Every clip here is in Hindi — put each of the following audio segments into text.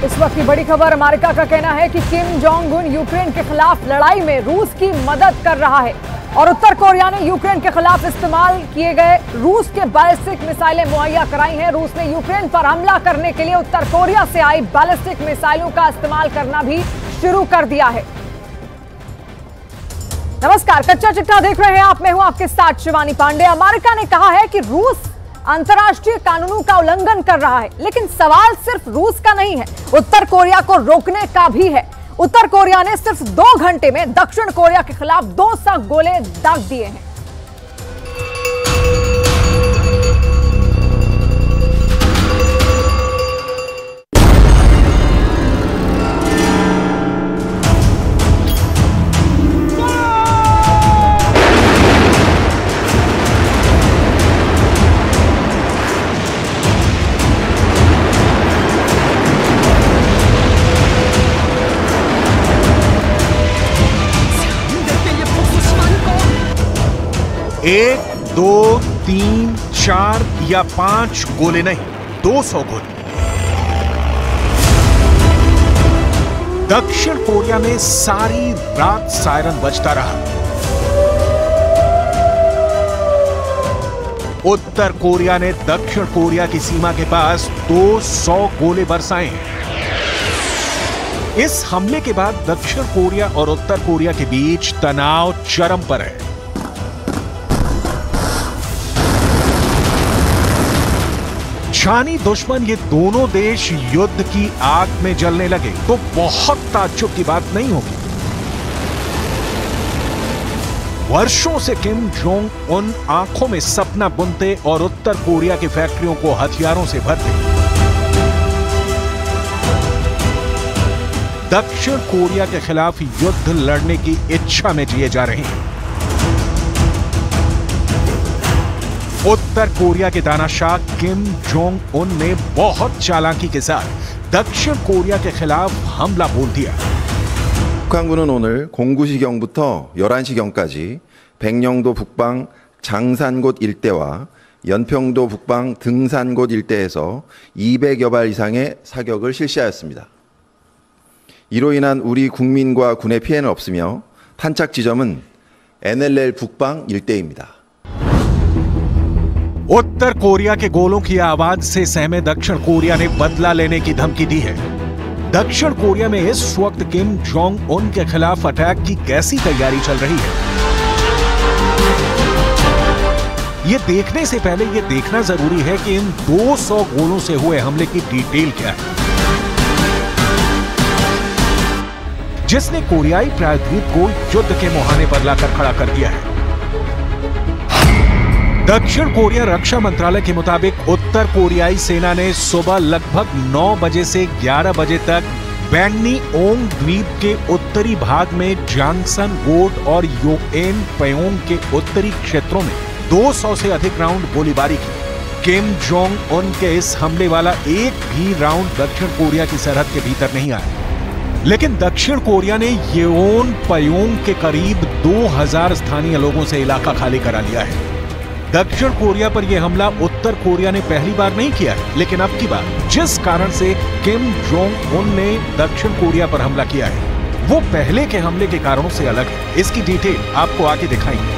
इस वक्त की बड़ी खबर, अमेरिका का कहना है कि किम जोंग उन यूक्रेन के खिलाफ लड़ाई में रूस की मदद कर रहा है और उत्तर कोरिया ने यूक्रेन के खिलाफ इस्तेमाल किए गए रूस के बैलिस्टिक मिसाइलें मुहैया कराई हैं। रूस ने यूक्रेन पर हमला करने के लिए उत्तर कोरिया से आई बैलिस्टिक मिसाइलों का इस्तेमाल करना भी शुरू कर दिया है। नमस्कार, कच्चा चिट्ठा देख रहे हैं आप, मैं हूं आपके साथ शिवानी पांडे। अमेरिका ने कहा है कि रूस अंतर्राष्ट्रीय कानूनों का उल्लंघन कर रहा है, लेकिन सवाल सिर्फ रूस का नहीं है, उत्तर कोरिया को रोकने का भी है। उत्तर कोरिया ने सिर्फ 2 घंटे में दक्षिण कोरिया के खिलाफ 200 गोले दाग दिए हैं। एक, 2, 3, 4 या 5 गोले नहीं, 200 गोले। दक्षिण कोरिया में सारी रात सायरन बजता रहा। उत्तर कोरिया ने दक्षिण कोरिया की सीमा के पास 200 गोले बरसाए हैं। इस हमले के बाद दक्षिण कोरिया और उत्तर कोरिया के बीच तनाव चरम पर है। जानी दुश्मन ये दोनों देश युद्ध की आग में जलने लगे तो बहुत ताज्जुब की बात नहीं होगी। वर्षों से किम जोंग उन आंखों में सपना बुनते और उत्तर कोरिया की फैक्ट्रियों को हथियारों से भरते। दक्षिण कोरिया के खिलाफ युद्ध लड़ने की इच्छा में जिए जा रहे हैं। उत्तर कोरिया के तानाशाह किम जोंग उन ने बहुत चालाकी के साथ दक्षिण कोरिया के खिलाफ हमला बोल दिया। 북한군은 오늘 09시경부터 11시경까지 백령도 북방 장산곶 일대와 연평도 북방 등산곶 일대에서 200여 발 이상의 사격을 실시하였습니다. 이로 인한 우리 국민과 군의 피해는 없으며 탄착 지점은 NLL 북방 일대입니다. उत्तर कोरिया के गोलों की आवाज से सहमे दक्षिण कोरिया ने बदला लेने की धमकी दी है। दक्षिण कोरिया में इस वक्त किम जोंग उन के खिलाफ अटैक की कैसी तैयारी चल रही है, ये देखने से पहले ये देखना जरूरी है कि इन 200 गोलों से हुए हमले की डिटेल क्या है, जिसने कोरियाई प्रायद्वीप को युद्ध के मुहाने पर लाकर खड़ा कर दिया है। दक्षिण कोरिया रक्षा मंत्रालय के मुताबिक उत्तर कोरियाई सेना ने सुबह लगभग 9 बजे से 11 बजे तक बैंगनी ओंग द्वीप के उत्तरी भाग में जांगसन-गोट और योएन पयोंग के उत्तरी क्षेत्रों में 200 से अधिक राउंड गोलीबारी की। किम जोंग उन के इस हमले वाला एक भी राउंड दक्षिण कोरिया की सरहद के भीतर नहीं आया, लेकिन दक्षिण कोरिया ने योएन पयोंग के करीब 2000 स्थानीय लोगों से इलाका खाली करा लिया है। दक्षिण कोरिया पर यह हमला उत्तर कोरिया ने पहली बार नहीं किया है, लेकिन अब की बार जिस कारण से किम जोंग उन ने दक्षिण कोरिया पर हमला किया है वो पहले के हमले के कारणों से अलग है। इसकी डिटेल आपको आगे दिखाएंगे।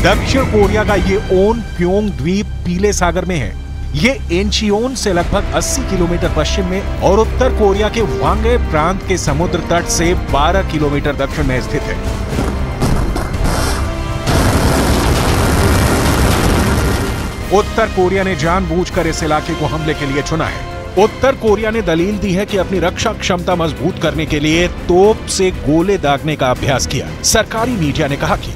दक्षिण कोरिया का ये ओन प्योंग द्वीप पीले सागर में है। ये इंचियोन से लगभग 80 किलोमीटर पश्चिम में और उत्तर कोरिया के वांगे प्रांत के समुद्र तट से 12 किलोमीटर दक्षिण में स्थित है। उत्तर कोरिया ने जानबूझकर इस इलाके को हमले के लिए चुना है। उत्तर कोरिया ने दलील दी है कि अपनी रक्षा क्षमता मजबूत करने के लिए तोप से गोले दागने का अभ्यास किया। सरकारी मीडिया ने कहा कि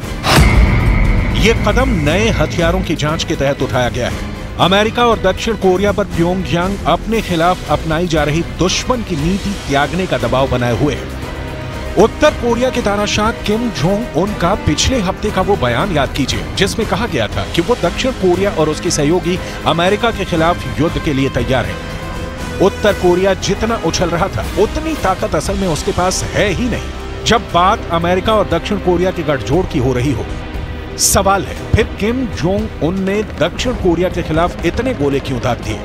यह कदम नए हथियारों की जांच के तहत उठाया गया है। अमेरिका और दक्षिण कोरिया पर प्योंगयांग अपने खिलाफ अपनाई जा रही दुश्मन की नीति त्यागने का दबाव बनाए हुए है। उत्तर कोरिया के तानाशाह किम जोंग उन का पिछले हफ्ते का वो बयान याद कीजिए, जिसमें कहा गया था कि वो दक्षिण कोरिया और उसके सहयोगी अमेरिका के खिलाफ युद्ध के लिए तैयार हैं। उत्तर कोरिया जितना उछल रहा था उतनी ताकत असल में उसके पास है ही नहीं, जब बात अमेरिका और दक्षिण कोरिया के गठजोड़ की हो रही हो। सवाल है फिर किम जोंग उन ने दक्षिण कोरिया के खिलाफ इतने गोले क्यों दाग दिए?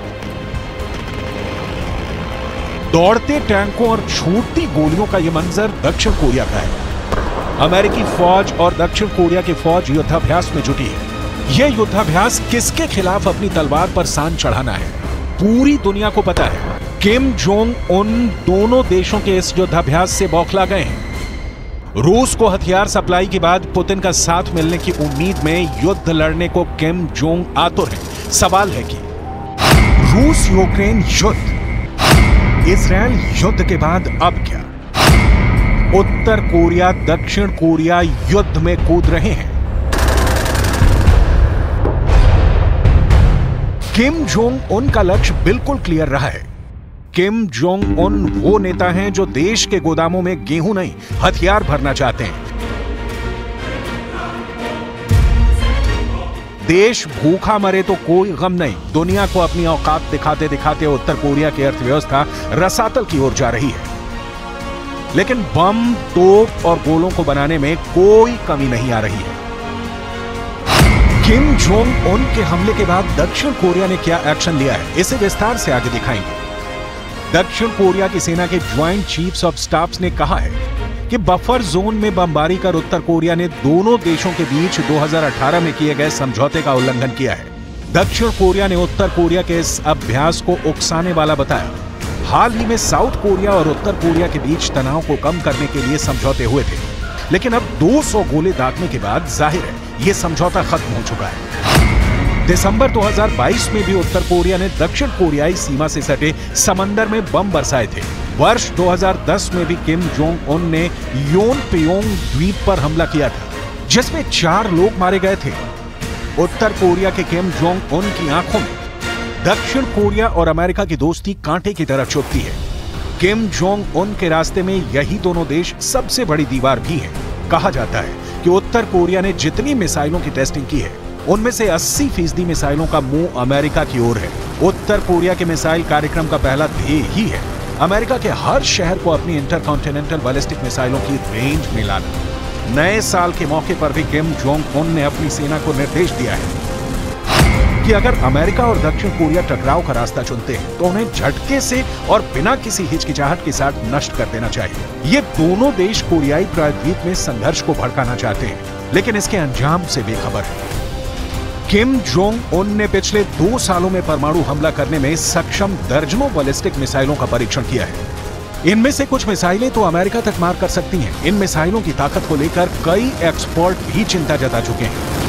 दौड़ते टैंकों और छूटती गोलियों का यह मंजर दक्षिण कोरिया का है। अमेरिकी फौज और दक्षिण कोरिया की फौज युद्धाभ्यास में जुटी है। यह युद्धाभ्यास किसके खिलाफ अपनी तलवार पर सान चढ़ाना है, पूरी दुनिया को पता है। किम जोंग उन दोनों देशों के इस युद्धाभ्यास से बौखला गए हैं। रूस को हथियार सप्लाई के बाद पुतिन का साथ मिलने की उम्मीद में युद्ध लड़ने को किम जोंग आतुर है। सवाल है कि रूस यूक्रेन युद्ध, इजरायल युद्ध के बाद अब क्या? उत्तर कोरिया दक्षिण कोरिया युद्ध में कूद रहे हैं। किम जोंग उन का लक्ष्य बिल्कुल क्लियर रहा है। किम जोंग उन वो नेता हैं जो देश के गोदामों में गेहूं नहीं, हथियार भरना चाहते हैं। देश भूखा मरे तो कोई गम नहीं, दुनिया को अपनी औकात दिखाते दिखाते उत्तर कोरिया की अर्थव्यवस्था रसातल की ओर जा रही है। लेकिन बम, तोप और गोलों को बनाने में कोई कमी नहीं आ रही है। किम जोंग उन के हमले के बाद दक्षिण कोरिया ने क्या एक्शन लिया है, इसे विस्तार से आगे दिखाएंगे। दक्षिण कोरिया की सेना के ज्वाइंट चीफ्स ऑफ स्टाफ्स ने कहा है कि बफर जोन में बमबारी कर उत्तर कोरिया ने दोनों देशों के बीच 2018 में किए गए समझौते का उल्लंघन किया है। दक्षिण कोरिया ने उत्तर कोरिया के इस अभ्यास को उकसाने वाला बताया। हाल ही में साउथ कोरिया और उत्तर कोरिया के बीच तनाव को कम करने के लिए समझौते हुए थे, लेकिन अब 200 गोले दागने के बाद जाहिर है यह समझौता खत्म हो चुका है। दिसंबर 2022 में भी उत्तर कोरिया ने दक्षिण कोरियाई सीमा से सटे समंदर में बम बरसाए थे। वर्ष 2010 में भी किम जोंग उन ने योनप्योंग द्वीप पर हमला किया था, जिसमें 4 लोग मारे गए थे। उत्तर कोरिया के किम जोंग उन की आंखों में दक्षिण कोरिया और अमेरिका की दोस्ती कांटे की तरह चुभती है। किम जोंग उन के रास्ते में यही दोनों देश सबसे बड़ी दीवार भी है। कहा जाता है कि उत्तर कोरिया ने जितनी मिसाइलों की टेस्टिंग की है, उनमें से 80% मिसाइलों का मुंह अमेरिका की ओर है। उत्तर कोरिया के मिसाइल कार्यक्रम का पहला ध्येय ही है अमेरिका के हर शहर को अपनी इंटरकॉन्टिनेंटल बैलिस्टिक मिसाइलों की रेंज में लाना। नए साल के मौके पर भी किम जोंग उन ने अपनी सेना को निर्देश दिया है कि अगर अमेरिका और दक्षिण कोरिया टकराव का रास्ता चुनते हैं तो उन्हें झटके से और बिना किसी हिचकिचाहट के साथ नष्ट कर देना चाहिए। ये दोनों देश कोरियाई प्रायद्वीप में संघर्ष को भड़काना चाहते हैं, लेकिन इसके अंजाम से बेखबर है। किम जोंग उन ने पिछले 2 सालों में परमाणु हमला करने में सक्षम दर्जनों बैलिस्टिक मिसाइलों का परीक्षण किया है। इनमें से कुछ मिसाइलें तो अमेरिका तक मार कर सकती हैं। इन मिसाइलों की ताकत को लेकर कई एक्सपर्ट भी चिंता जता चुके हैं।